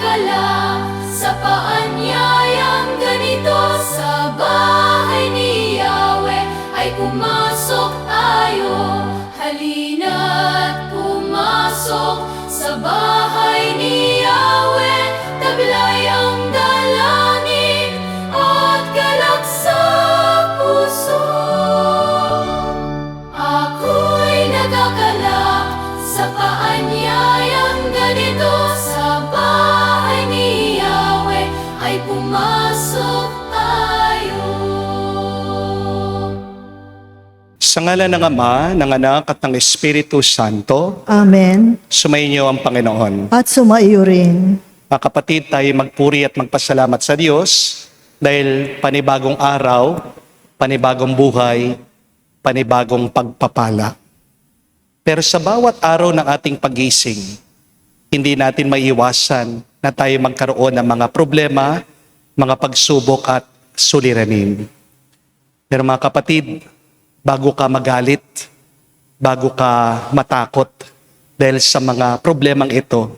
nagkakala sa paanyayang ganito. Sa bahay ni Yahweh ay pumasok tayo. Halina't pumasok sa bahay ni Yahweh. Taglay ang dalangin at galak sa puso. Ako'y nagkakala sa paanyayang ganito. Sa bahay ni Yahweh ay pumasok tayo. Sa ngalan ng Ama, ng Anak at ng Espiritu Santo, Amen. sumainyo ang Panginoon. At sumaiyo rin. Mga kapatid, tayo magpuri at magpasalamat sa Diyos dahil panibagong araw, panibagong buhay, panibagong pagpapala. Pero sa bawat araw ng ating pagising, hindi natin maiiwasan na tayo magkaroon ng mga problema, mga pagsubok at suliranin. Pero mga kapatid, bago ka magalit, bago ka matakot dahil sa mga problemang ito,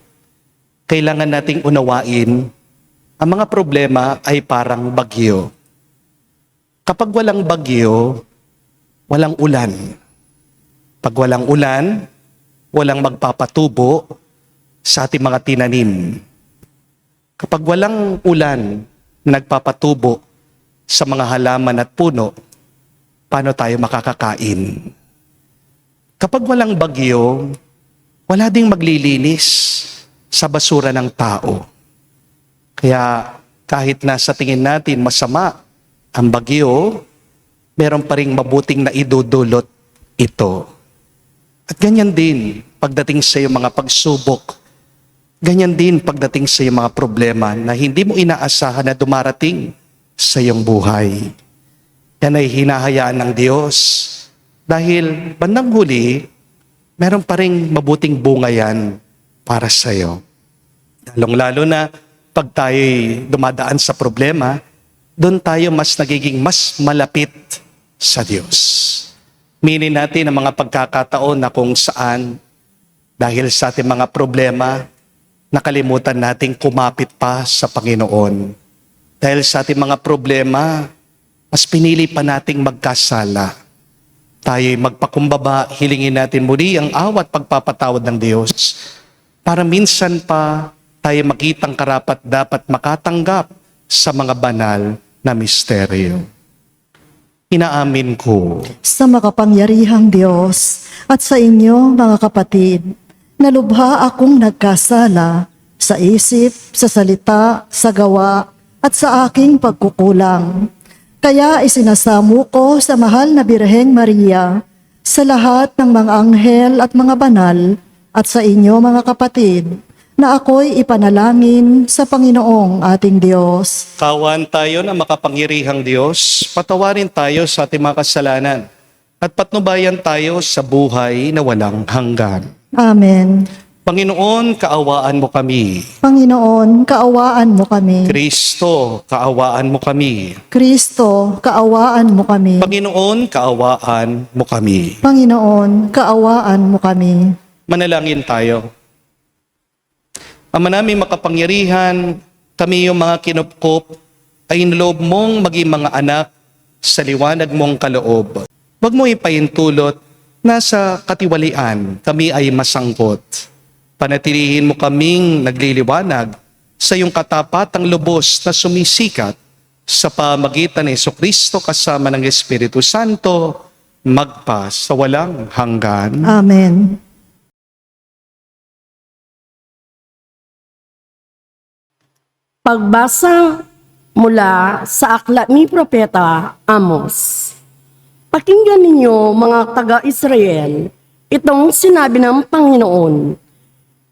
kailangan nating unawain ang mga problema ay parang bagyo. Kapag walang bagyo, walang ulan. Pag walang ulan, walang magpapatubo sa ating mga tinanim. Kapag walang ulan na nagpapatubo sa mga halaman at puno, paano tayo makakakain? Kapag walang bagyo, wala ding maglilinis sa basura ng tao. Kaya kahit na sa tingin natin masama ang bagyo, meron pa ring mabuting na idudulot ito. At ganyan din pagdating sa iyong mga pagsubok, ganyan din pagdating sa iyong mga problema na hindi mo inaasahan na dumarating sa iyong buhay. Yan ay hinahayaan ng Diyos dahil bandang huli, meron pa ring mabuting bunga yan para sa iyo. Lalong-lalo na pag tayo'y dumadaan sa problema, doon tayo mas nagiging mas malapit sa Diyos. Minin natin ang mga pagkakataon na kung saan, dahil sa ating mga problema, nakalimutan nating kumapit pa sa Panginoon. Dahil sa ating mga problema, mas pinili pa nating magkasala. Tayo'y magpakumbaba, hilingin natin muli ang awat pagpapatawad ng Diyos para minsan pa tayo makitang karapat dapat makatanggap sa mga banal na misteryo. Inaamin ko Sa makapangyarihang Diyos at sa inyo, mga kapatid, na lubha akong nagkasala sa isip, sa salita, sa gawa, at sa aking pagkukulang. Kaya isinasamo ko sa mahal na Birheng Maria, sa lahat ng mga anghel at mga banal, at sa inyo, mga kapatid, na ako'y ipanalangin sa Panginoong ating Diyos. kawan tayo na makapangyarihang Diyos, patawarin tayo sa ating mga kasalanan at patnubayan tayo sa buhay na walang hanggan. Amen. Panginoon, kaawaan mo kami. Panginoon, kaawaan mo kami. Kristo, kaawaan mo kami. Kristo, kaawaan mo kami. Panginoon, kaawaan mo kami. Panginoon, kaawaan mo kami. Manalangin tayo. Ama naming makapangyarihan, kami yung mga kinupkop ay inloob mong maging mga anak sa liwanag mong kaloob. Huwag mo ipahintulot na sa katiwalian kami ay masangkot. Panatilihin mo kaming nagliliwanag sa iyong katapatang lubos na sumisikat sa pamagitan ni Jesucristo kasama ng Espiritu Santo, magpa sa walang hanggan. Amen. Pagbasa mula sa aklat ni Propeta Amos. Pakinggan ninyo mga taga-Israel, itong sinabi ng Panginoon.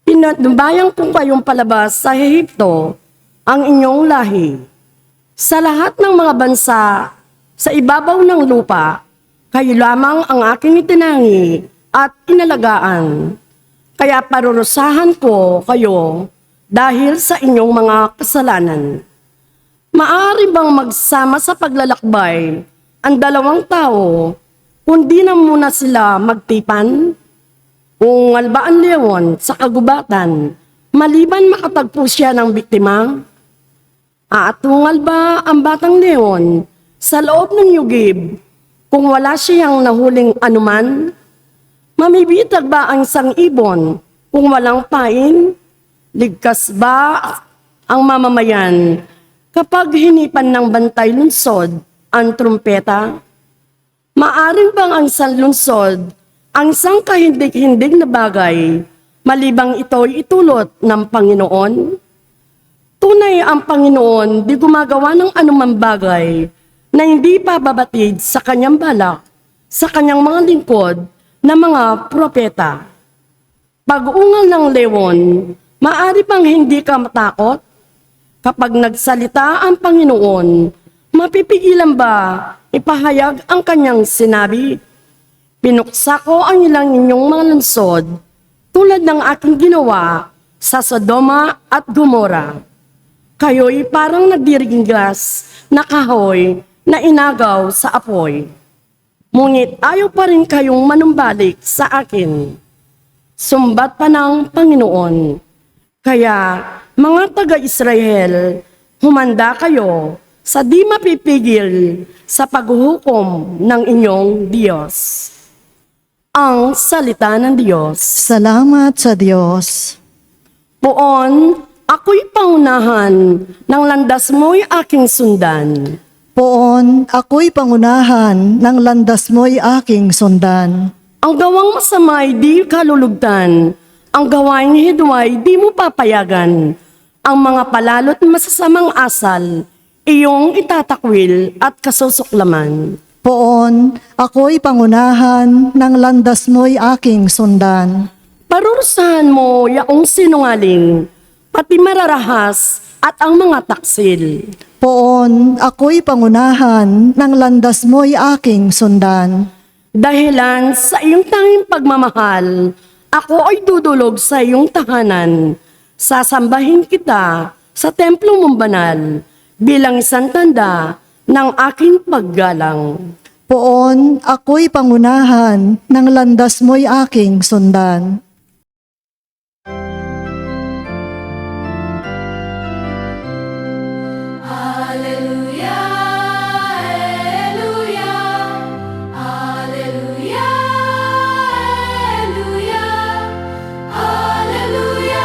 Pinatnubayan kong kayong palabas sa Ehipto, ang inyong lahi. Sa lahat ng mga bansa, sa ibabaw ng lupa, kayo lamang ang aking itinangi at inalagaan. Kaya parurusahan ko kayo dahil sa inyong mga kasalanan. Maaari bang magsama sa paglalakbay ang dalawang tao, kundi na muna sila magtipan? Kung alba ang leon sa kagubatan maliban makatagpo siya ng biktima? Aatungal ba ang batang leon sa loob ng yugib kung wala siyang nahuling anuman? Mamibitag ba ang isang ibon kung walang pain? Ligtas ba ang mamamayan kapag hinipan ng bantay lungsod ang trumpeta? Maaring bang ang isang lungsod ang isang kahindig-hindig na bagay malibang ito'y itulot ng Panginoon? Tunay ang Panginoon di gumagawa ng anumang bagay na hindi pababatid sa kanyang balak, sa kanyang mga lingkod na mga propeta. Pag-ungal ng leon, maaari bang hindi ka matakot? Kapag nagsalita ang Panginoon, mapipigilan ba ipahayag ang kanyang sinabi? Pinuksa ko ang ilang inyong mga lungsod tulad ng aking ginawa sa Sodoma at Gomora. Kayo'y parang nagdiriglas na kahoy na inagaw sa apoy. Ngunit ayaw pa rin kayong manumbalik sa akin. Sumbat pa ng Panginoon. Kaya, mga taga-Israel, humanda kayo sa di mapipigil sa paghuhukom ng inyong Diyos. Ang salita ng Diyos. Salamat sa Diyos. Poon, ako'y pangunahan, ng landas mo'y aking sundan. Poon, ako'y pangunahan, ng landas mo'y aking sundan. Ang gawang masama'y di kalulugtan, ang gawaing hidway di mo papayagan. Ang mga palalo't masasamang asal, iyong itatakwil at kasusuklaman. Poon, ako'y pangunahan, ng landas mo'y aking sundan. Parurusahan mo yaong sinungaling, pati mararahas at ang mga taksil. Poon, ako'y pangunahan, ng landas mo'y aking sundan. Dahilan sa iyong tanging pagmamahal, ako ay dudulog sa iyong tahanan. Sasambahin kita sa templo mong banal bilang isang tanda ng aking paggalang. Poon, ako'y pangunahan, ng landas mo'y aking sundan. Alleluia, Alleluia, Alleluia, Alleluia, Alleluia,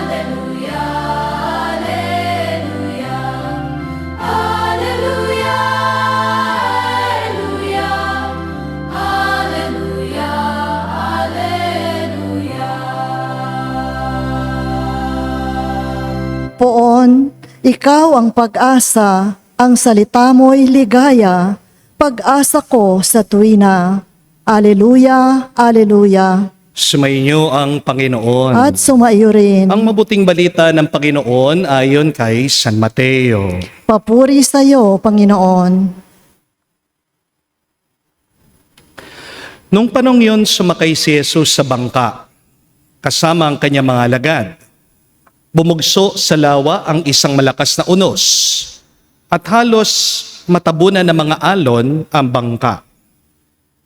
Alleluia, Alleluia, Alleluia, Alleluia, Alleluia, Alleluia. Poon, ikaw ang pag-asa, ang salita mo'y ligaya, pag-asa ko sa tuwina. Aleluya, aleluya. Sumainyo ang Panginoon. At sumaiyo rin. Ang mabuting balita ng Panginoon ayon kay San Mateo. Papuri sa iyo, Panginoon. Nung panong yon, sumakay si Jesus sa bangka, kasama ang kanyang mga alagad. Bumugso sa lawa ang isang malakas na unos, at halos matabunan ng mga alon ang bangka.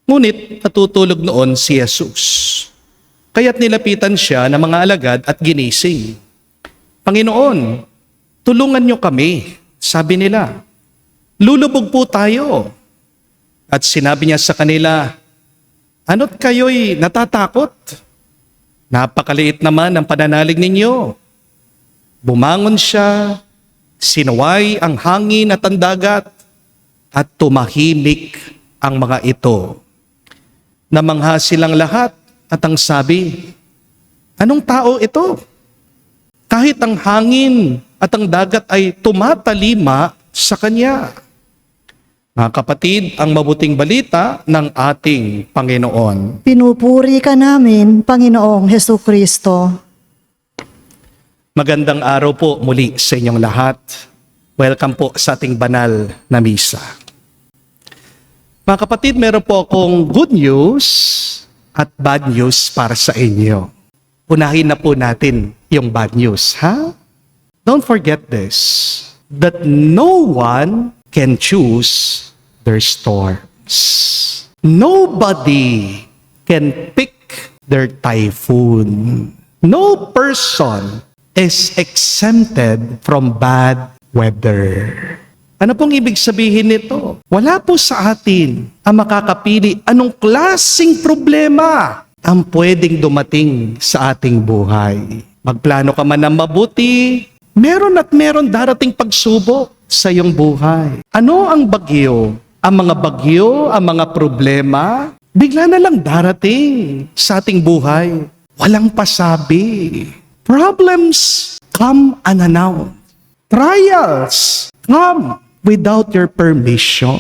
Ngunit natutulog noon si Jesus. Kaya't nilapitan siya ng mga alagad at ginising. Panginoon, tulungan niyo kami, sabi nila. Lulubog po tayo. At sinabi niya sa kanila, ano't kayo'y natatakot? Napakaliit naman ang pananalig ninyo. Bumangon siya, sinuway ang hangin at ang dagat, at tumahimik ang mga ito. Namangha silang lahat at ang sabi, anong tao ito? Kahit ang hangin at ang dagat ay tumatalima sa kanya. Mga kapatid, ang mabuting balita ng ating Panginoon. Pinupuri ka namin, Panginoong Hesukristo. Magandang araw po muli sa inyong lahat. Welcome po sa ating banal na misa. Mga kapatid, meron po akong good news at bad news para sa inyo. Unahin na po natin yung bad news, ha? Don't forget this, that no one can choose their storms. Nobody can pick their typhoon. No person is exempted from bad weather. Ano pong ibig sabihin nito? Wala po sa atin ang makakapili anong klaseng problema ang pwedeng dumating sa ating buhay. Magplano ka man ng mabuti, meron at meron darating pagsubok sa iyong buhay. Ano ang bagyo? Ang mga bagyo, ang mga problema, bigla na lang darating sa ating buhay. Walang pasabi. Problems come unannounced. Trials come without your permission.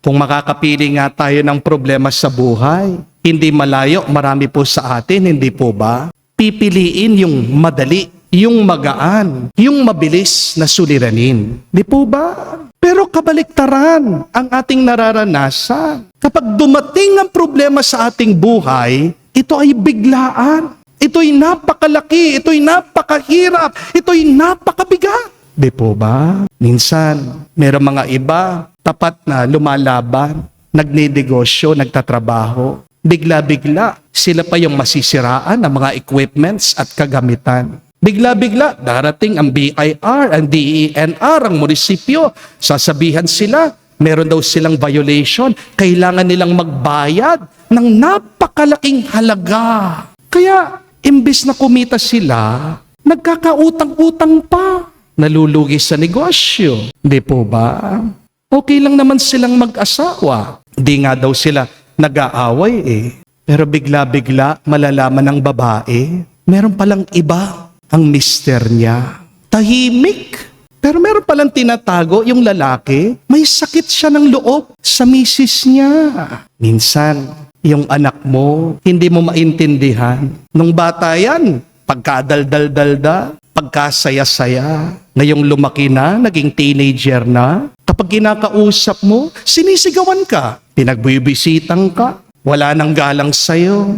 Kung makakapili nga tayo ng problema sa buhay, hindi malayo, marami po sa atin, hindi po ba? Pipiliin yung madali, yung magaan, yung mabilis na suliranin. Di po ba? Pero kabaliktaran ang ating nararanasan. Kapag dumating ang problema sa ating buhay, ito ay biglaan. Ito'y napakalaki, ito'y napakahirap, ito'y napakabigat. Di po ba? Minsan, meron mga iba, tapat na lumalaban, nagnenegosyo, nagtatrabaho. Bigla-bigla, sila pa yung masisiraan ng mga equipments at kagamitan. Bigla-bigla, darating ang BIR, ang DENR, ang munisipyo. Sasabihan sila, meron daw silang violation, kailangan nilang magbayad ng napakalaking halaga. Kaya, imbis na kumita sila, nagkakautang-utang pa. Nalulugi sa negosyo. Di po ba? Okay lang naman silang mag-asawa. Di nga daw sila nag-aaway eh. Pero bigla-bigla malalaman ng babae, meron palang iba ang mister niya. Tahimik. Pero meron palang tinatago yung lalaki, may sakit siya ng loob sa misis niya. Minsan, yung anak mo, hindi mo maintindihan. Nung bata yan, pagkadaldal-dalda, pagkasaya-saya, ngayong lumaki na, naging teenager na, kapag kinakausap mo, sinisigawan ka, pinagbibisitang ka, wala nang galang sa'yo.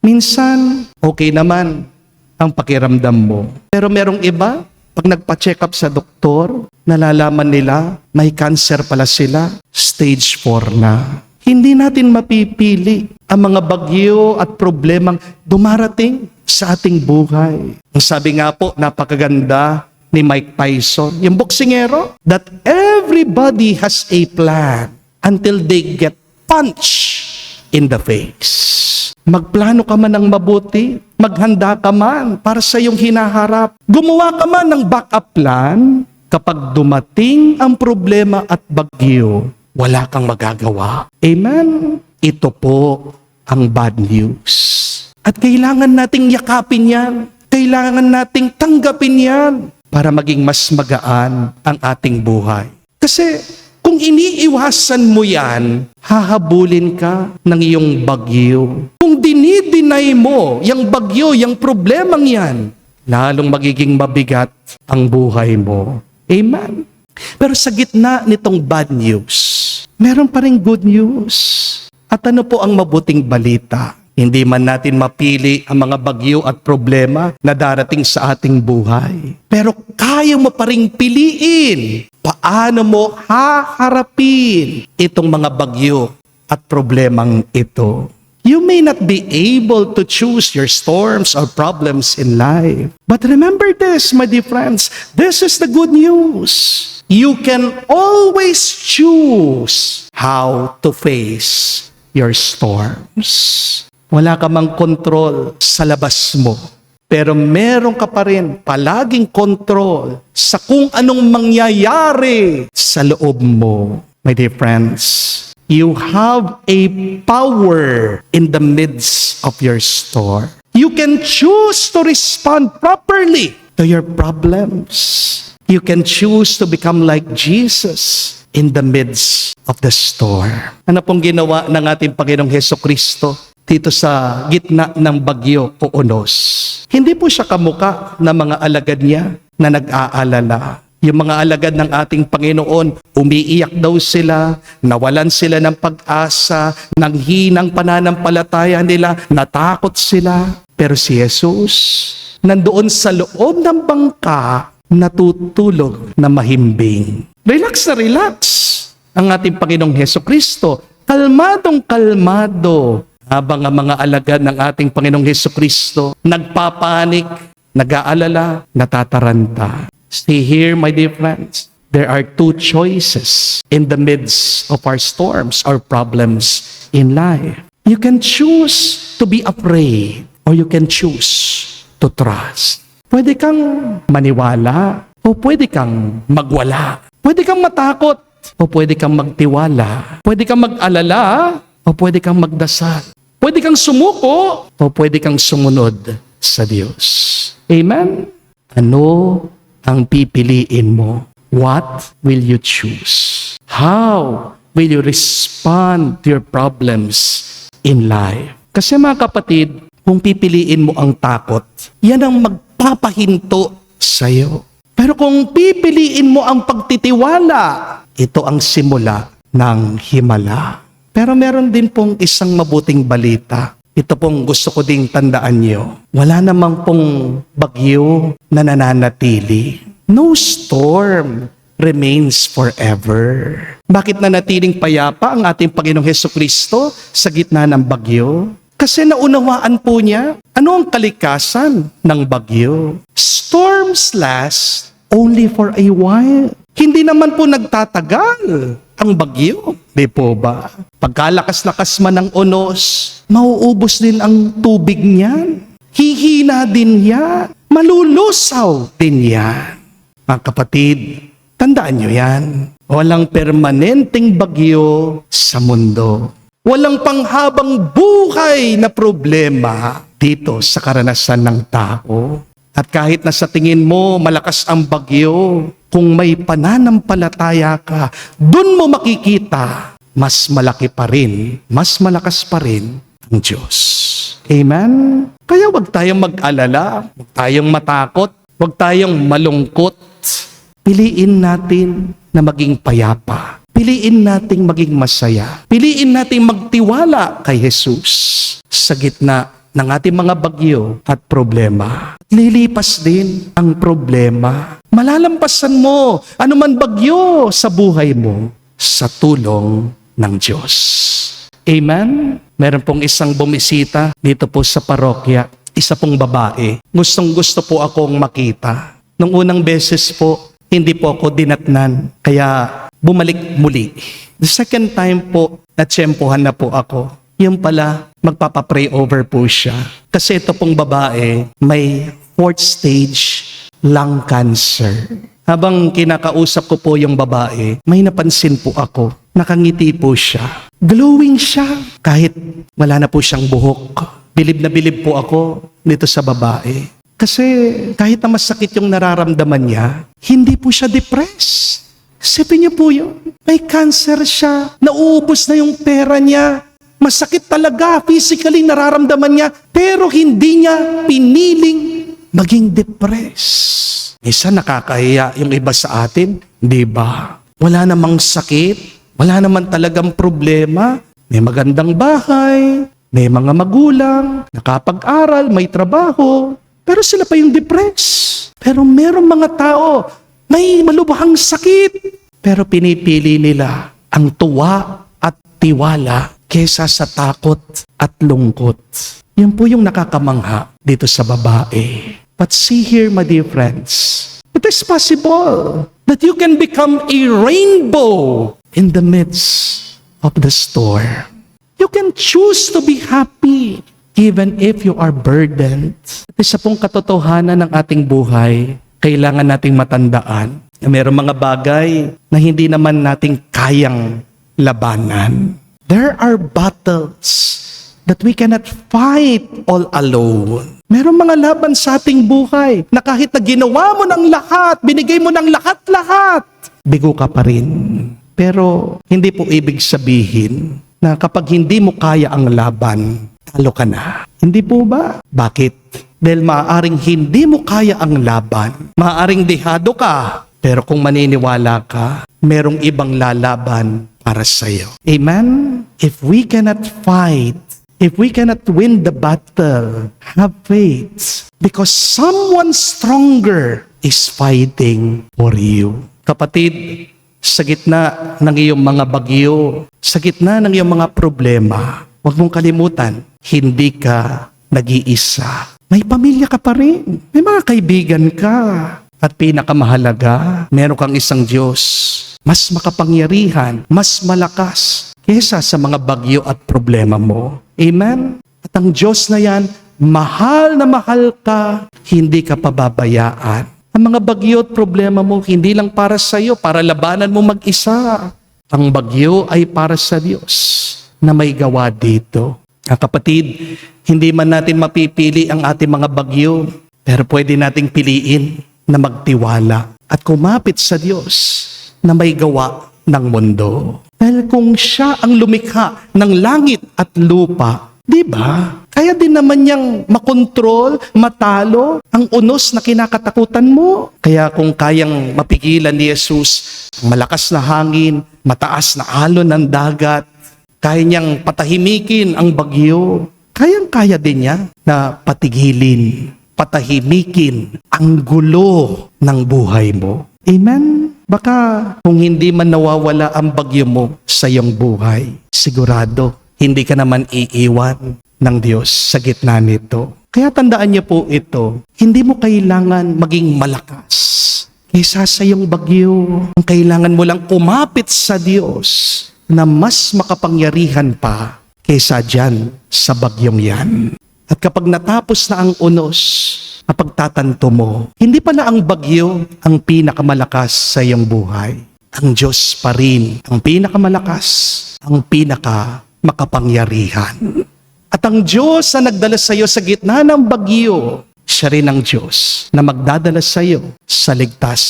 Minsan, okay naman ang pakiramdam mo. Pero merong iba, pag nagpa-check up sa doktor, nalalaman nila, may cancer pala sila, stage 4 na. Hindi natin mapipili ang mga bagyo at problemang dumarating sa ating buhay. Ang sabi nga po, napakaganda ni Mike Tyson, yung boksingero, that everybody has a plan until they get punched in the face. Magplano ka man ng mabuti, maghanda ka man para sa iyong hinaharap. Gumawa ka man ng backup plan, kapag dumating ang problema at bagyo, wala kang magagawa. Amen? Ito po ang bad news. At kailangan nating yakapin yan. Kailangan nating tanggapin yan para maging mas magaan ang ating buhay. Kasi kung iniiwasan mo yan, hahabulin ka ng iyong bagyo. Kung dinidinay mo yung bagyo, yung problemang yan, lalong magiging mabigat ang buhay mo. Amen? Pero sa gitna nitong bad news, meron pa rin good news. At ano po ang mabuting balita? Hindi man natin mapili ang mga bagyo at problema na darating sa ating buhay. Pero kaya mo pa rin piliin paano mo haharapin itong mga bagyo at problemang ito. You may not be able to choose your storms or problems in life. But remember this, my dear friends, this is the good news. You can always choose how to face your storms. Wala ka mang kontrol sa labas mo, pero meron ka pa rin palaging kontrol sa kung anong mangyayari sa loob mo. My dear friends, you have a power in the midst of your storm. You can choose to respond properly to your problems. You can choose to become like Jesus in the midst of the storm. Ano pong ginawa ng ating Panginoong Hesukristo dito sa gitna ng bagyo o unos? Hindi po siya kamuka ng mga alagad niya na nag-aalala. Yung mga alagad ng ating Panginoon, umiiyak daw sila, nawalan sila ng pag-asa, ng hinang pananampalataya nila, natakot sila. Pero si Jesus, nandoon sa loob ng bangka, natutulog na mahimbing. Relax na relax ang ating Panginoong Hesukristo. Kalmadong kalmado Habang ang mga alagad ng ating Panginoong Hesukristo nagpapanik, nag-aalala, natataranta. See here, my dear friends, there are two choices in the midst of our storms, our problems in life. You can choose to be afraid or you can choose to trust. Pwede kang maniwala o pwede kang magwala. Pwede kang matakot o pwede kang magtiwala. Pwede kang mag-alala o pwede kang magdasal. Pwede kang sumuko o pwede kang sumunod sa Diyos. Amen? Ano ang pipiliin mo? What will you choose? How will you respond to your problems in life? Kasi mga kapatid, kung pipiliin mo ang takot, yan ang magpapahinto sa'yo. Pero kung pipiliin mo ang pagtitiwala, ito ang simula ng himala. Pero meron din pong isang mabuting balita. Ito pong gusto ko ding tandaan nyo. Wala namang pong bagyo na nananatili. No storm remains forever. Bakit nanatiling payapa ang ating Panginoong Hesukristo sa gitna ng bagyo? Kasi naunawaan po niya ano ang kalikasan ng bagyo. Storms last only for a while. Hindi naman po nagtatagal ang bagyo. Di po ba? Pagkalakas-lakas man ng unos, mauubos din ang tubig niyan. Hihina din yan. Malulusaw din yan. Mga kapatid, tandaan nyo yan. Walang permanenteng bagyo sa mundo. Walang panghabang buhay na problema dito sa karanasan ng tao. At kahit na sa tingin mo malakas ang bagyo, kung may pananampalataya ka, dun mo makikita, mas malaki pa rin, mas malakas pa rin ang Diyos. Amen? Kaya wag tayong mag-alala, wag tayong matakot, wag tayong malungkot. Piliin natin na maging payapa. Piliin nating maging masaya. Piliin nating magtiwala kay Jesus sa gitna ng ating mga bagyo at problema. Lilipas din ang problema. Malalampasan mo anuman bagyo sa buhay mo sa tulong ng Diyos. Amen? Meron pong isang bumisita dito po sa parokya. Isa pong babae. Gustong-gusto po akong makita. Nung unang beses po, hindi po ako dinatnan. Kaya bumalik muli. The second time po, natsyempohan na po ako. Yung pala, magpapapray over po siya. Kasi ito pong babae, may 4th stage lung cancer. Habang kinakausap ko po yung babae, may napansin po ako. Nakangiti po siya. Glowing siya. Kahit wala na po siyang buhok. Bilib na bilib po ako dito sa babae. Kasi kahit na masakit yung nararamdaman niya, hindi po siya depressed. Isipin niyo po yun. May cancer siya. Nauubos na yung pera niya. Masakit talaga, physically nararamdaman niya, pero hindi niya piniling maging depressed. Isa nakakahiya yung iba sa atin, di ba? Wala namang sakit, wala naman talagang problema, may magandang bahay, may mga magulang, nakapag-aral, may trabaho, pero sila pa yung depressed. Pero merong mga tao, may malubhang sakit, pero pinipili nila ang tuwa at tiwala kesa sa takot at lungkot. Yan po yung nakakamangha dito sa babae. But see here, my dear friends, it is possible that you can become a rainbow in the midst of the storm. You can choose to be happy even if you are burdened. Isa pong katotohanan ng ating buhay, kailangan nating matandaan na mayroong mga bagay na hindi naman nating kayang labanan. There are battles that we cannot fight all alone. Merong mga laban sa ating buhay na kahit na ginawa mo ng lahat, binigay mo ng lahat-lahat, bigo ka pa rin. Pero hindi po ibig sabihin na kapag hindi mo kaya ang laban, talo ka na. Hindi po ba? Bakit? Dahil maaaring hindi mo kaya ang laban. Maaaring dehado ka. Pero kung maniniwala ka, merong ibang lalaban para sa iyo. Amen? If we cannot fight, if we cannot win the battle, have faith. Because someone stronger is fighting for you. Kapatid, sa gitna ng iyong mga bagyo, sa gitna ng iyong mga problema, huwag mong kalimutan, hindi ka nag-iisa. May pamilya ka pa rin. May mga kaibigan ka. At pinakamahalaga, meron kang isang Diyos. Mas makapangyarihan, mas malakas kaysa sa mga bagyo at problema mo. Amen? At ang Diyos na yan, mahal na mahal ka, hindi ka pababayaan. Ang mga bagyo at problema mo, hindi lang para sa iyo, para labanan mo mag-isa. Ang bagyo ay para sa Diyos na may gawa dito. Kapatid, hindi man natin mapipili ang ating mga bagyo, pero pwede nating piliin na magtiwala at kumapit sa Diyos na may gawa ng mundo. Dahil kung Siya ang lumikha ng langit at lupa, di ba? Kaya din naman niyang makontrol, matalo ang unos na kinakatakutan mo. Kaya kung kayang mapigilan ni Jesus ang malakas na hangin, mataas na alon ng dagat, kaya niyang patahimikin ang bagyo, kayang-kaya din niya na patigilin, patahimikin ang gulo ng buhay mo. Amen? Baka kung hindi man nawawala ang bagyo mo sa iyong buhay, sigurado hindi ka naman iiwan ng Diyos sa gitna nito. Kaya tandaan niyo po ito, hindi mo kailangan maging malakas kaysa sa iyong bagyo. Ang kailangan mo lang kumapit sa Diyos na mas makapangyarihan pa kaysa dyan sa bagyong yan. At kapag natapos na ang unos, kapag tatanto mo, hindi pala ang bagyo ang pinakamalakas sa iyong buhay. Ang Diyos pa rin ang pinakamalakas, ang makapangyarihan. At ang Diyos na nagdala sa iyo sa gitna ng bagyo, Siya rin ang Diyos na magdadala sa iyo sa ligtas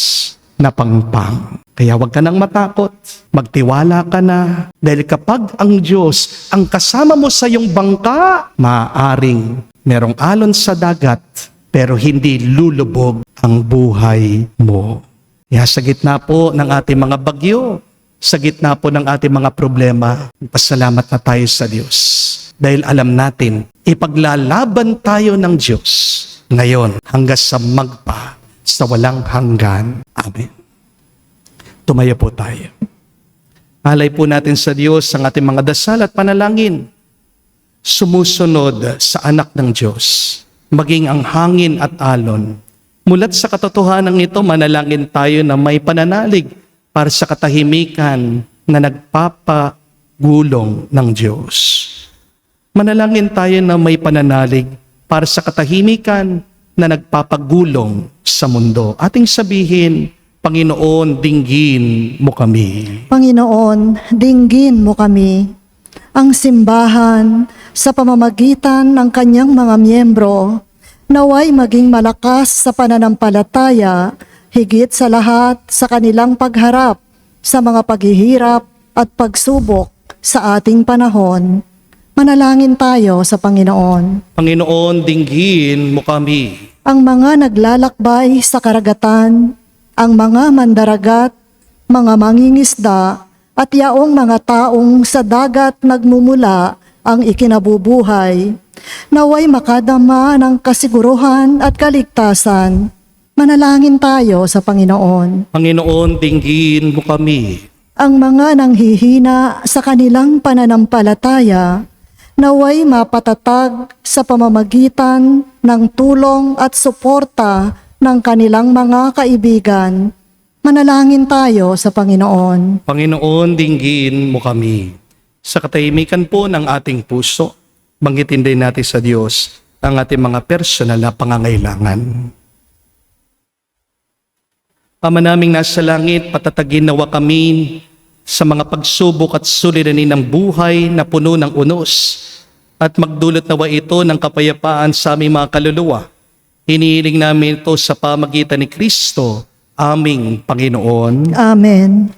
na pangpang. Kaya huwag ka nang matakot, magtiwala ka na, dahil kapag ang Diyos ang kasama mo sa iyong bangka, maaaring merong alon sa dagat, pero hindi lulubog ang buhay mo. Kaya sa gitna po ng ating mga bagyo, sa gitna po ng ating mga problema, pasalamat na tayo sa Diyos. Dahil alam natin, ipaglalaban tayo ng Diyos ngayon hanggang sa magpa sa walang hanggan. Amen. Tumayo po tayo. Alay po natin sa Diyos ang ating mga dasal at panalangin. Sumusunod sa anak ng Diyos, maging ang hangin at alon. Mulat sa katotohanan ito, manalangin tayo na may pananalig para sa katahimikan na nagpapagulong ng Diyos. Manalangin tayo na may pananalig para sa katahimikan na nagpapagulong sa mundo. Ating sabihin, Panginoon, dinggin mo kami. Panginoon, dinggin mo kami. Ang simbahan sa pamamagitan ng kanyang mga miyembro naway maging malakas sa pananampalataya, higit sa lahat sa kanilang pagharap sa mga paghihirap at pagsubok sa ating panahon. Manalangin tayo sa Panginoon. Panginoon, dinggin mo kami. Ang mga naglalakbay sa karagatan, ang mga mandaragat, mga mangingisda, at yaong mga taong sa dagat nagmumula ang ikinabubuhay, naway makadama ng kasiguruhan at kaligtasan. Manalangin tayo sa Panginoon. Panginoon, dinggin mo kami. Ang mga nanghihina sa kanilang pananampalataya, naway mapatatag sa pamamagitan ng tulong at suporta ng kanilang mga kaibigan. Manalangin tayo sa Panginoon. Panginoon, dinggin mo kami. Sa katahimikan po ng ating puso, banggitin din natin sa Diyos ang ating mga personal na pangangailangan. Ama naming nasa langit, patatagin nawa kami sa mga pagsubok at suliranin ng buhay na puno ng unos, at magdulot nawa ito ng kapayapaan sa aming mga kaluluwa. Hinihiling namin ito sa pamagitan ni Kristo, aming Panginoon. Amen.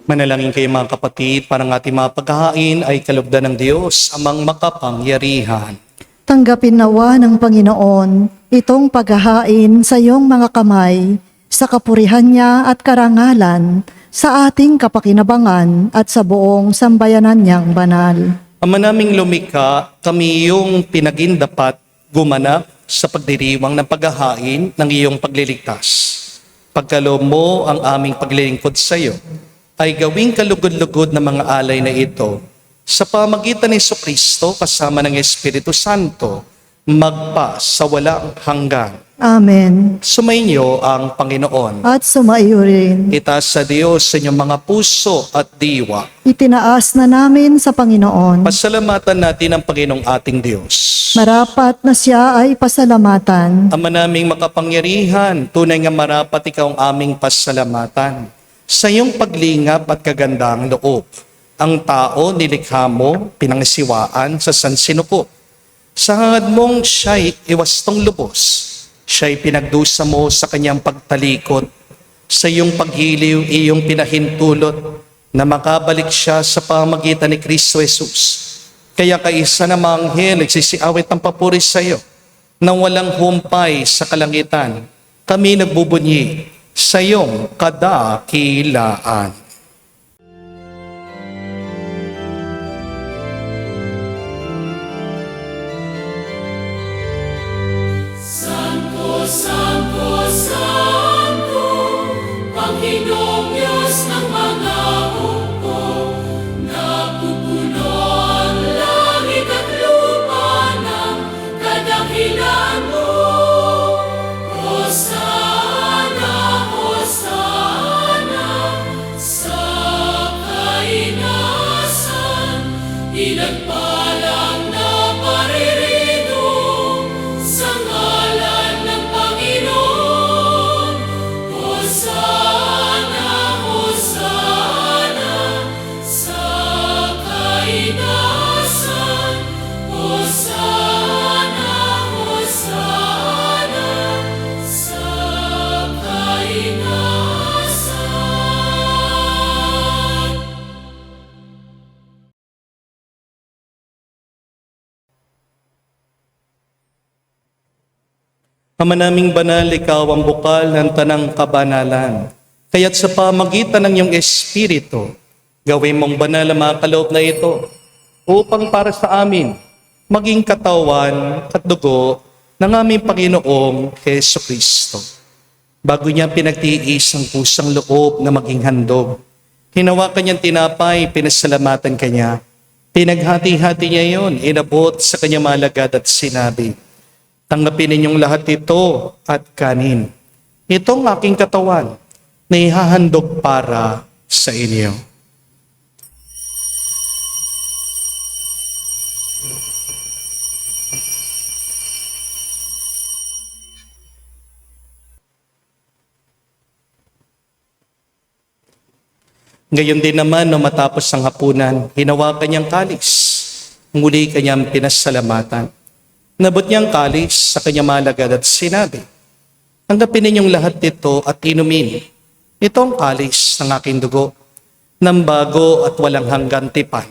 Manalangin kayo mga kapatid, para ng ating mga paghahain ay kalugdan ng Diyos, amang makapangyarihan. Tanggapin nawa ng Panginoon itong paghahain sa iyong mga kamay, sa kapurihan niya at karangalan, sa ating kapakinabangan at sa buong sambayanan niyang banal. Ama naming lumikha, kami iyong pinagindapat gumanap sa pagdiriwang ng paghahain ng iyong pagliligtas. Pagkaloob mo ang aming paglilingkod sa iyo, ay gawing kalugod-lugod na mga alay na ito sa pamagitan ni Jesucristo kasama ng Espiritu Santo, magpa sa walang hanggan. Amen. Sumainyo ang Panginoon. At sumaiyo rin. Itaas sa Diyos sa inyong mga puso at diwa. Itinaas na namin sa Panginoon. Pasalamatan natin ang Panginoong ating Diyos. Marapat na siya ay pasalamatan. Ama naming makapangyarihan, tunay nga marapat ikaw ang aming pasalamatan. Sa iyong paglingap at kagandang loob, ang tao nilikha mo, pinangisiwaan sa sansinuko. Sa hangad mong siya'y iwastong lubos, siya'y pinagdusa mo sa kanyang pagtalikod. Sa iyong paghiliw, iyong pinahintulot na makabalik siya sa pamagitan ni Kristo Jesus. Kaya kaisa na mga anghel nagsisiawit ng papuri sa iyo, nang walang humpay sa kalangitan, kami nagbubunyi sa iyong kadakilaan. Santo, Santo, Santo, Panginoong Diyos ng mga hukbo, napupuno ang langit at lupa ng kadakilaan mo. Hosana, Hosana, sa kainasan, pinagpalang na paririto sa ngalan ng Panginoon. Hosana, Hosana, sa kainasan. Hosana, Hosana, sa kainasan. Ama naming banal, ikaw ang bukal ng tanang kabanalan. Kaya't sa pamagitan ng iyong Espiritu, gawin mong banal ang mga kaloob na ito upang para sa amin maging katawan at dugo ng aming Panginoong Hesus Kristo. Bago niya pinagtiis ang pusang loob na maging handog, hinawakan niyang tinapay, pinasalamatan kanya. Pinaghati-hati niya yon, inabot sa kanyang malagad at sinabi, tanggapin ninyong lahat ito at kanin. Itong aking katawan na ihahandog para sa inyo. Ngayon din naman, no matapos ang hapunan, hinawakan niyang kalis. Muli kanyang pinasalamatan. Nabot niyang kalis sa kanyang malagad at sinabi, tanggapin ninyong lahat ito at inumin. Ito ang kalis ng aking dugo, ng bago at walang hanggang tipan.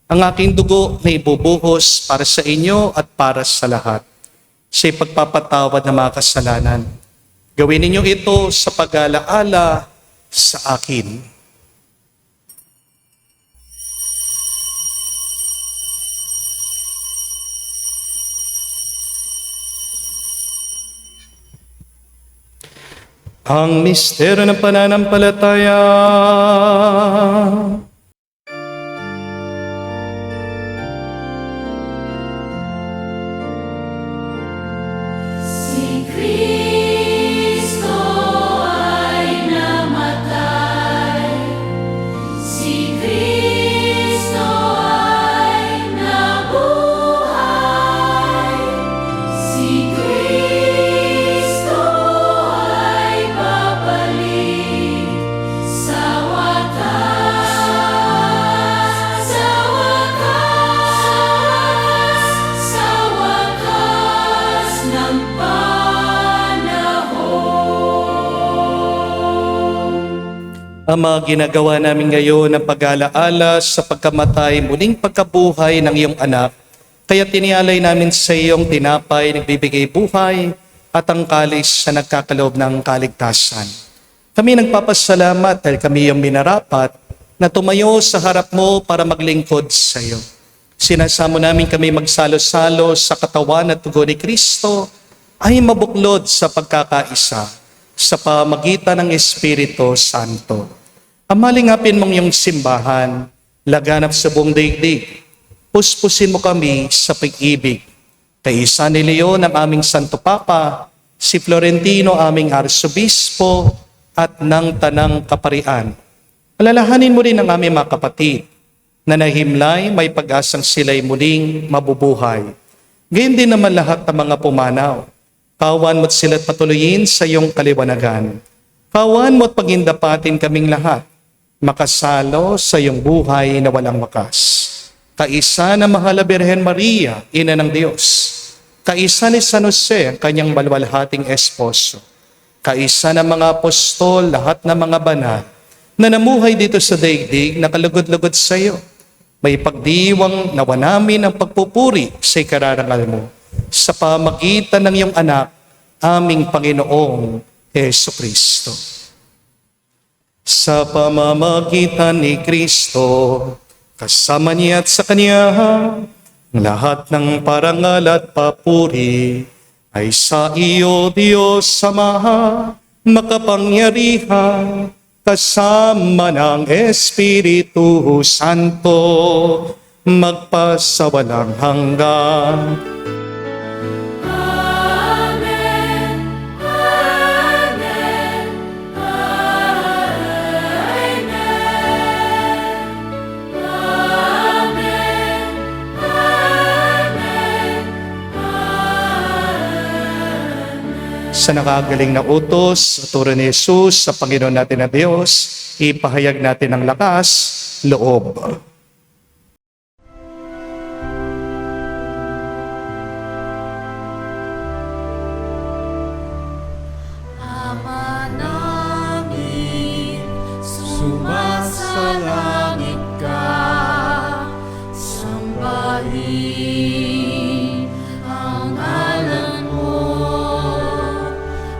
Ang aking dugo na ibubuhos para sa inyo at para sa lahat, sa pagpapatawad ng mga kasalanan. Gawin ninyo ito sa pag-alaala sa akin. Ang misteryo ng pananampalataya. Si Kristo ay namatay, si Kristo ay nabuhay, si Kristo ay babalik sa wakas. ang mga ginagawa namin ngayon ng pag-alaala sa pagkamatay, muling pagkabuhay ng iyong anak. Kaya tinialay namin sa iyong tinapay, nagbibigay buhay, at ang kalis na nagkakaloob ng kaligtasan. Kami nagpapasalamat dahil kami yung minarapat na tumayo sa harap mo para maglingkod sa iyo. Sinasamo namin kami magsalo-salo sa katawan at dugo ni Kristo ay mabuklod sa pagkakaisa sa pamagitan ng Espiritu Santo. Amalingapin mong iyong simbahan, laganap sa buong daigdig. Puspusin mo kami sa pag-ibig. Kaisa ni Leon ang aming Santo Papa, si Florentino aming Arsobispo, at ng Tanang Kaparian. Alalahanin mo rin ang aming mga kapatid na nahimlay, may pag-asang sila'y muling mabubuhay. Gayon din naman lahat ng mga pumanaw. Kawan mo't sila't patuloyin sa iyong kaliwanagan. Kawan mo't pagindapatin kaming lahat, makasalo sa iyong buhay na walang wakas. Kaisa na mahal na Birhen Maria, Ina ng Diyos. Kaisa ni San Jose, ang kanyang malwalhating esposo. Kaisa ng mga apostol, lahat ng mga banal, na namuhay dito sa daigdig, nakalugod-lugod sa iyo. May pagdiwang nawa namin ang pagpupuri sa ikararangal mo sa pamagitan ng iyong anak, aming Panginoong Hesus Kristo. Sa pamamagitan ni Kristo, kasama niya at sa Kanya, lahat ng parangal at papuri ay sa iyo, Diyos Ama, makapangyarihan, kasama ng Espiritu Santo, magpasawalang hanggan. Amen. Amen. Amen. Amen. Amen. Sa nakagaling na utos, sa turo ni Jesus, sa Panginoon natin na Diyos, ipahayag natin ang lakas, loob. Ama namin, sumasalangit ka, sambahin ang ngalan mo,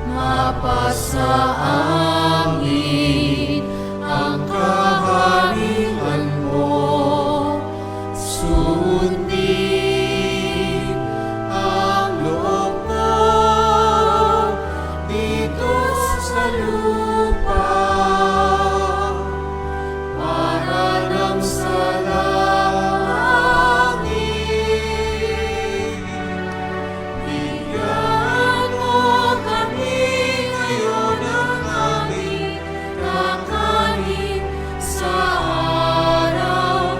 mapasa amin ang kaharian mo, sundin ang loob mo dito sa lupa para nang sa langit. Bigyan mo kami ngayon ng aming kakanin sa araw-araw,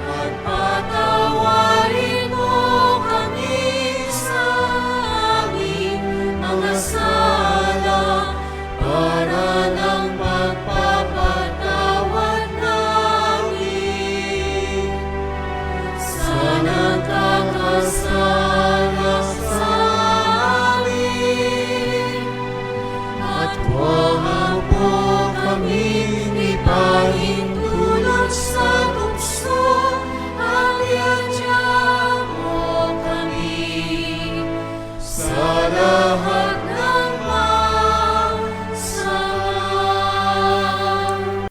at patawarin mo kami sa aming mga sala para ng pagpapatawad namin sa nagkakasala sa amin. At huwag mo kami ipahintulot sa tukso, at iadya mo kami sa lahat ng masama.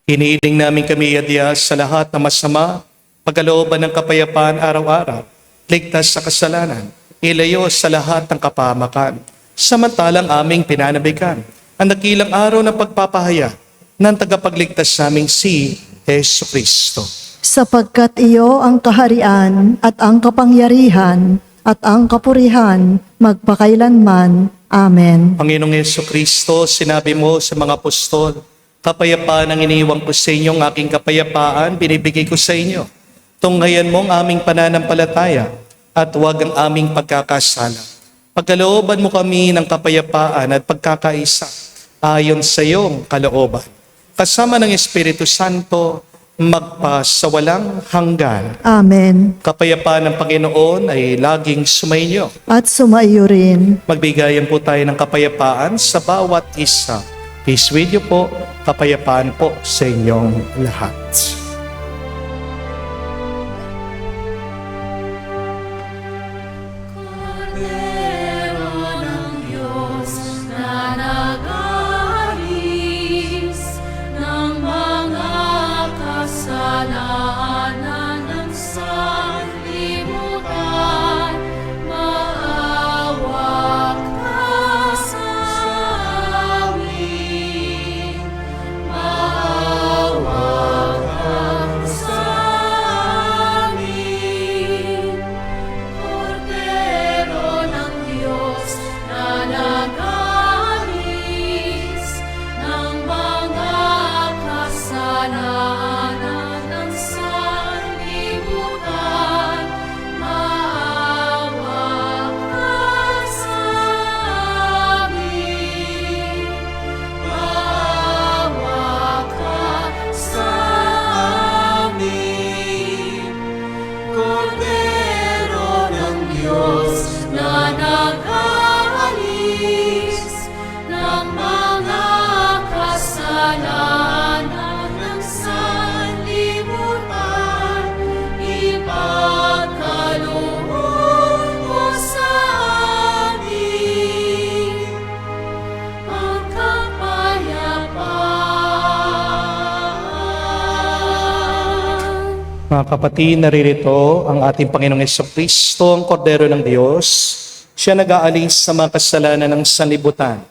Hinihiling namin kami yadya sa lahat ng masama, pagkalooban ng kapayapaan araw-araw, ligtas sa kasalanan, ilayo sa lahat ng kapahamakan, samantalang aming pinanabikan ang dakilang araw ng pagpapahaya ng tagapagligtas naming si Hesus Kristo. Sapagkat iyo ang kaharian at ang kapangyarihan at ang kapurihan magpakailanman. Amen. Panginoong Hesus Kristo, sinabi mo sa mga apostol, kapayapaan ang iniiwan ko sa inyo, ang aking kapayapaan binibigay ko sa inyo. Tunghayan mo ang aming pananampalataya at huwag ang aming pagkakasala. Pagkalooban mo kami ng kapayapaan at pagkakaisa ayon sa iyong kalooban. Kasama ng Espiritu Santo, magpasawalang hanggan. Amen. Kapayapaan ng Panginoon ay laging sumainyo. At sumaiyo rin. Magbigayan po tayo ng kapayapaan sa bawat isa. Peace with you po. Kapayapaan po sa inyong lahat. Kordero ng Diyos na nag-aalis ng mga kasalanan ng sanlibutan, maawa ka sa amin. Maawa ka sa amin. Kordero ng Diyos na nag-aalis ng mga kasalanan ng sanlibutan, maawa ka sa amin. Maawa ka sa amin. Kordero ng Diyos na nag-aalis ng mga kasalanan ng sanlibutan, ipagkaloob mo sa amin ang kapayapaan. Mga kapatid, naririto ang ating Panginoong Jesucristo, ang Kordero ng Diyos. Siya nag-aalis sa mga kasalanan ng sanlibutan.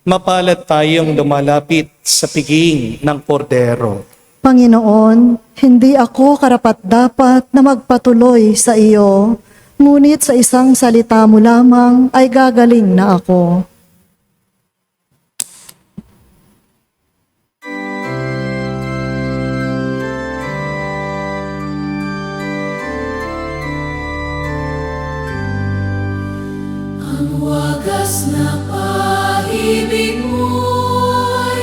Mapalad tayong lumalapit sa piging ng Kordero. Panginoon, hindi ako karapat-dapat na magpatuloy sa iyo, ngunit sa isang salita mo lamang ay gagaling na ako. Ang wagas na pag-ibig mo'y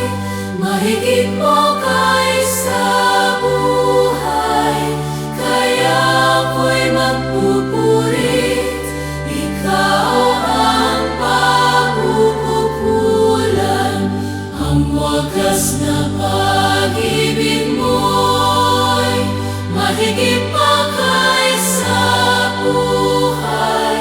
mahigit mo kaysa buhay. Kaya ako'y magpupurit, ikaw ang pagkukulan. Ang wagas na pag-ibig mo'y mahigit mo kaysa buhay.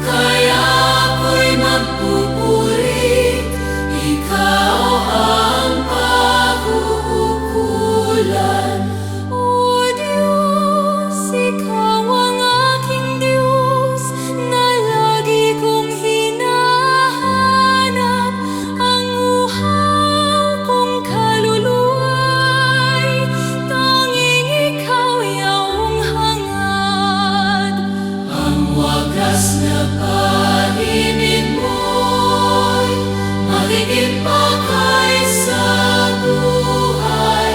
Kaya ako'y magpupurit, ikaw ang pagkukulan. O Diyos, ikaw ang aking Diyos, na lagi kong hinahanap. Ang uhaw kong kaluluwa'y tanging ikaw iyong hangad. Ang wagas na pag-ibig mo'y mahigit pa kaysa buhay.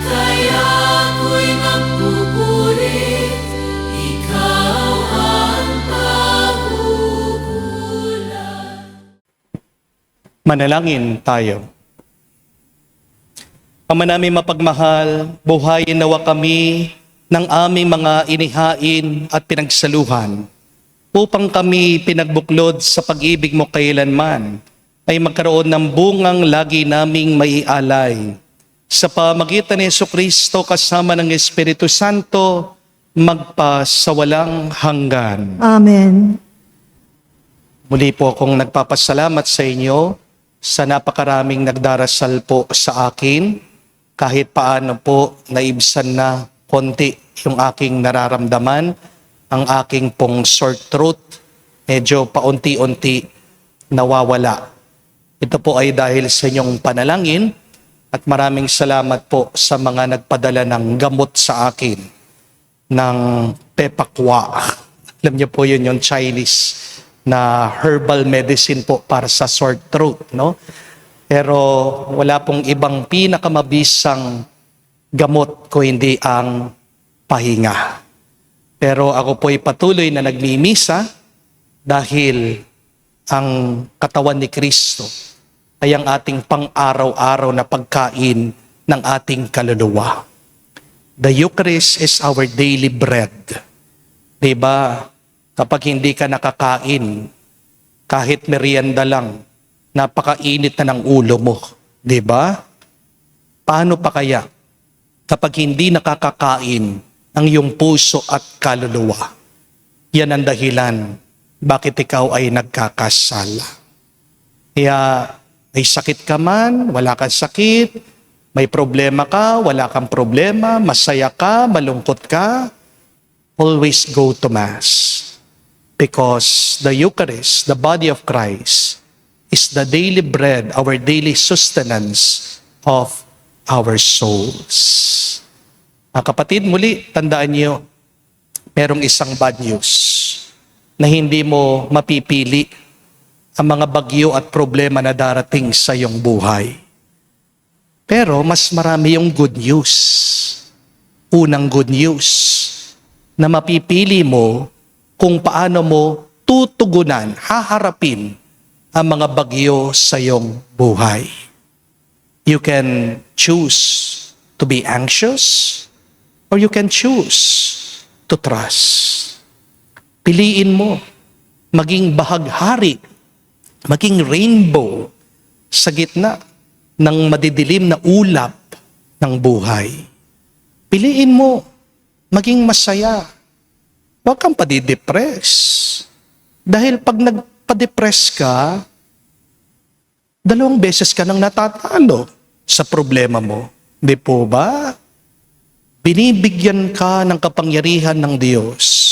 Kaya ako'y magpupurit, ikaw ang pagkukulan. Manalangin tayo. Ama namin mapagmahal, buhayin nawa kami ng aming mga inihain at pinagsaluhan upang kami pinagbuklod sa pag-ibig mo kailanman ay magkaroon ng bungang lagi naming maialay. Sa pamagitan ni Jesucristo kasama ng Espiritu Santo, magpasawalang hanggan. Amen. Muli po akong nagpapasalamat sa inyo sa napakaraming nagdarasal po sa akin. Kahit paano po naibsan na konti yung aking nararamdaman, ang aking pong sore throat, medyo paunti-unti nawawala. Ito po ay dahil sa inyong panalangin at maraming salamat po sa mga nagpadala ng gamot sa akin ng Pepakwa. Alam niyo po yun yung Chinese na herbal medicine po para sa sore throat, no? Pero wala pong ibang pinakamabisang gamot ko hindi ang pahinga. Pero ako po'y patuloy na nagmimisa dahil ang katawan ni Kristo ay ang ating pang-araw-araw na pagkain ng ating kaluluwa. The Eucharist is our daily bread. Diba? Kapag hindi ka nakakain, kahit merienda lang, napakainit na ng ulo mo. Diba? Paano pa kaya kapag hindi nakakakain ang iyong puso at kaluluwa? Yan ang dahilan bakit ikaw ay nagkakasala. Kaya may sakit ka man, wala kang sakit, may problema ka, wala kang problema, masaya ka, malungkot ka, always go to Mass. Because the Eucharist, the body of Christ, is the daily bread, our daily sustenance of our souls. Mga kapatid, muli, tandaan niyo, merong isang bad news na hindi mo mapipili ang mga bagyo at problema na darating sa iyong buhay. Pero mas marami yung good news. Unang good news na mapipili mo kung paano mo tutugunan, haharapin ang mga bagyo sa iyong buhay. You can choose to be anxious or you can choose to trust. Piliin mo maging bahaghari, maging rainbow sa gitna ng madidilim na ulap ng buhay. Piliin mo maging masaya. Huwag kang padidepress. Dahil pag nagpa-depress ka, 2 beses ka nang natatalo sa problema mo. Di po ba? Binibigyan ka ng kapangyarihan ng Diyos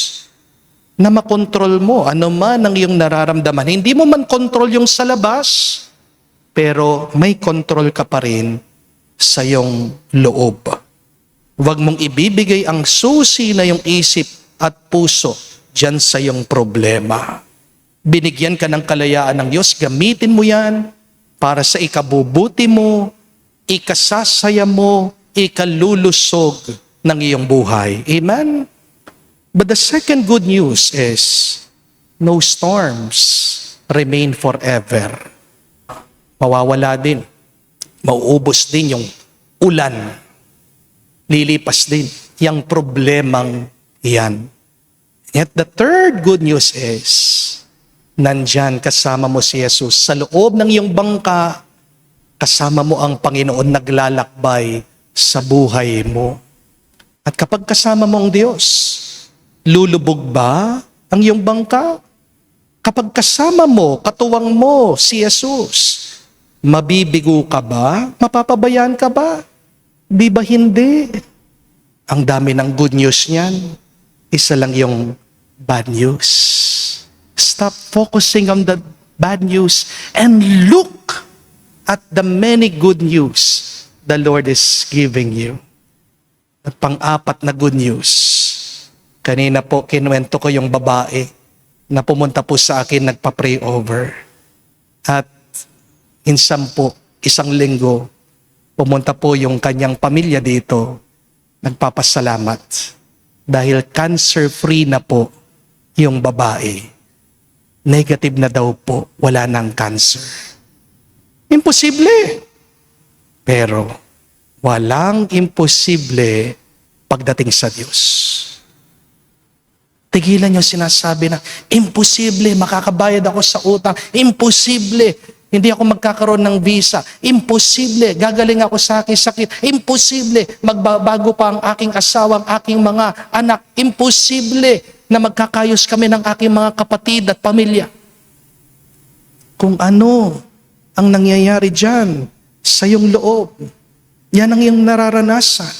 na makontrol mo ano man ang iyong nararamdaman. Hindi mo man kontrol yung sa labas, pero may kontrol ka pa rin sa iyong loob. Huwag mong ibibigay ang susi na yung isip at puso dyan sa iyong problema. Binigyan ka ng kalayaan ng Diyos, gamitin mo yan para sa ikabubuti mo, ikasasaya mo, ikalulusog ng iyong buhay. Amen? But the second good news is, no storms remain forever. Mawawala din. Mauubos din yung ulan. Lilipas din yung problemang iyan. Yet the third good news is, nandyan kasama mo si Jesus. Sa loob ng iyong bangka, kasama mo ang Panginoon naglalakbay sa buhay mo. At kapag kasama mo ang Diyos, lulubog ba ang iyong bangka? Kapag kasama mo, katuwang mo si Jesus, mabibigo ka ba? Mapapabayaan ka ba? Di ba hindi? Ang dami ng good news niyan. Isa lang yung bad news. Stop focusing on the bad news and look at the many good news the Lord is giving you. At pang-apat na good news, kanina po kinuwento ko yung babae na pumunta po sa akin, nagpa-pray over. At insan po, 1 linggo, pumunta po yung kanyang pamilya dito, nagpapasalamat. Dahil cancer-free na po yung babae. Negative na daw po, wala nang cancer. Imposible. Pero walang imposible pagdating sa Diyos. Tigilan niyo sinasabi na, imposible, makakabayad ako sa utang. Imposible, hindi ako magkakaroon ng visa. Imposible, gagaling ako sa aking sakit. Imposible, magbabago pa ang aking asawa, ang aking mga anak. Imposible na magkakayos kami ng aking mga kapatid at pamilya. Kung ano ang nangyayari dyan sa iyong loob, yan ang iyong nararanasan.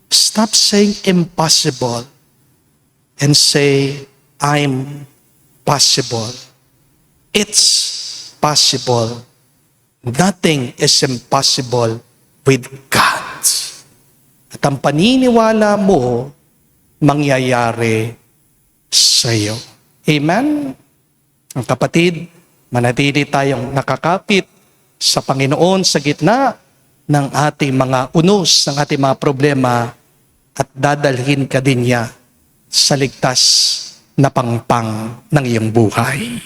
Stop saying impossible and say, I'm possible. It's possible. Nothing is impossible with God. At ang paniniwala mo, mangyayari sa iyo. Amen? Ang kapatid, manatili tayong nakakapit sa Panginoon sa gitna ng ating mga unos, ng ating mga problema, at dadalhin ka din niya sa ligtas na pangpang ng iyong buhay.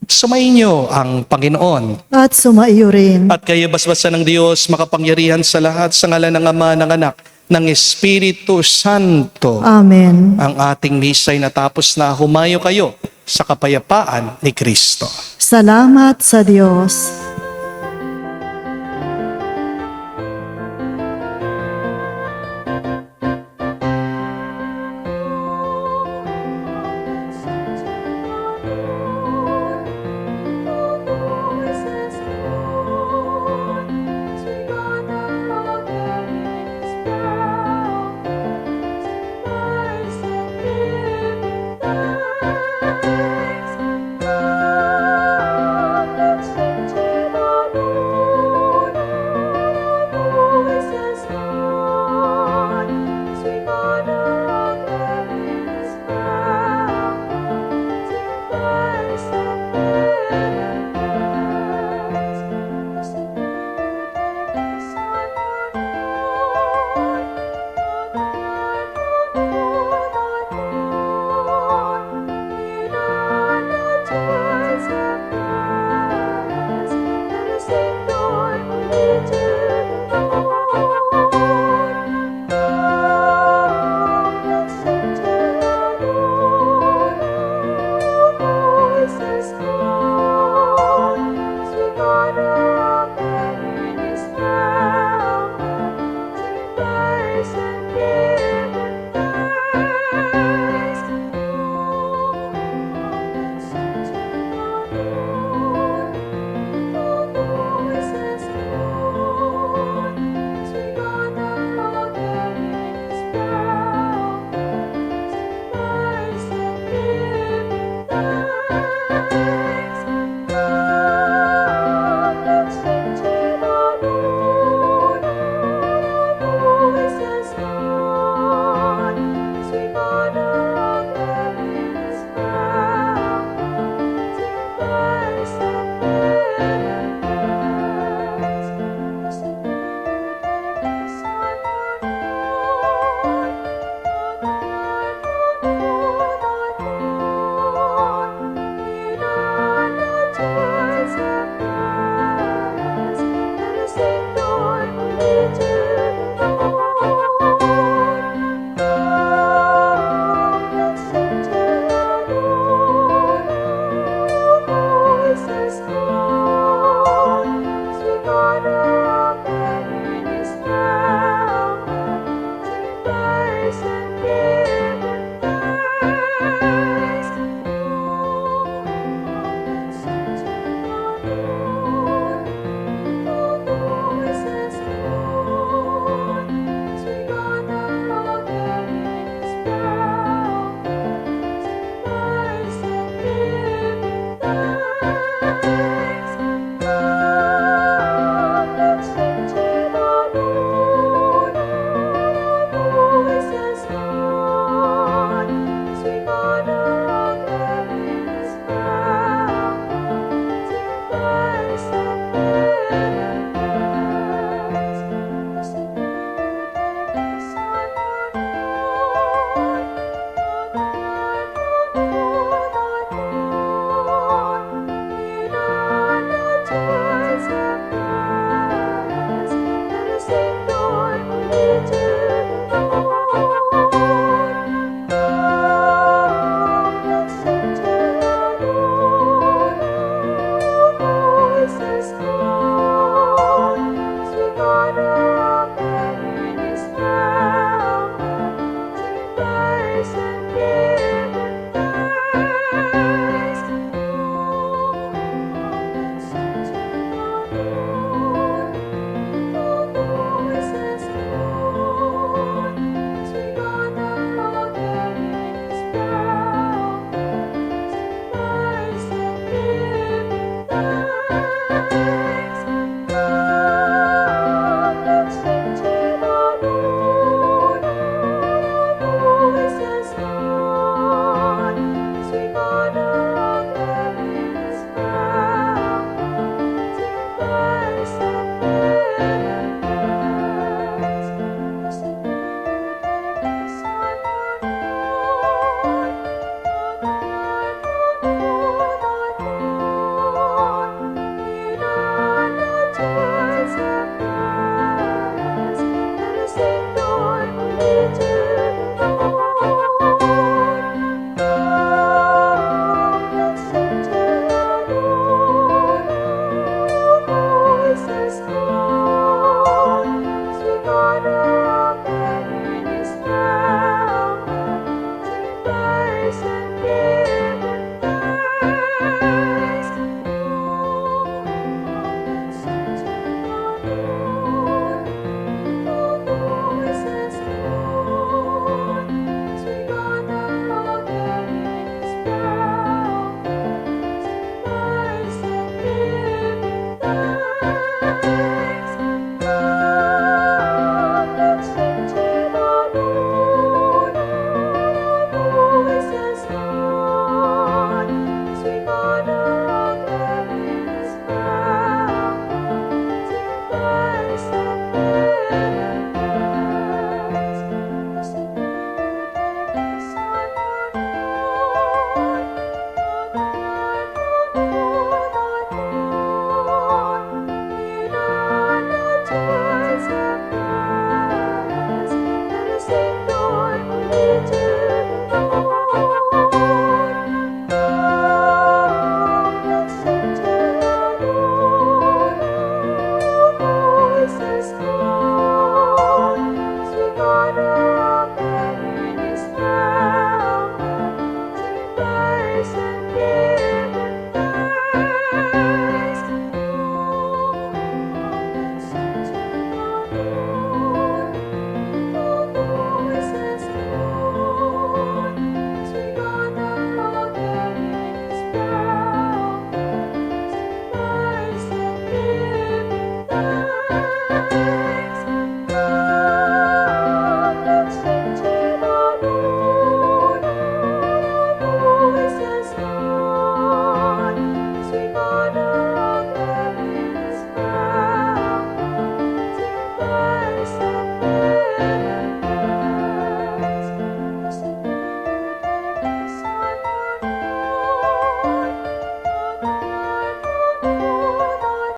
Sumainyo ang Panginoon. At sumaiyo rin. At kayo basbasan ng Diyos, makapangyarihan sa lahat, sa ngalan ng Ama, ng Anak, ng Espiritu Santo. Amen. Ang ating misa'y natapos na. Humayo kayo sa kapayapaan ni Kristo. Salamat sa Diyos.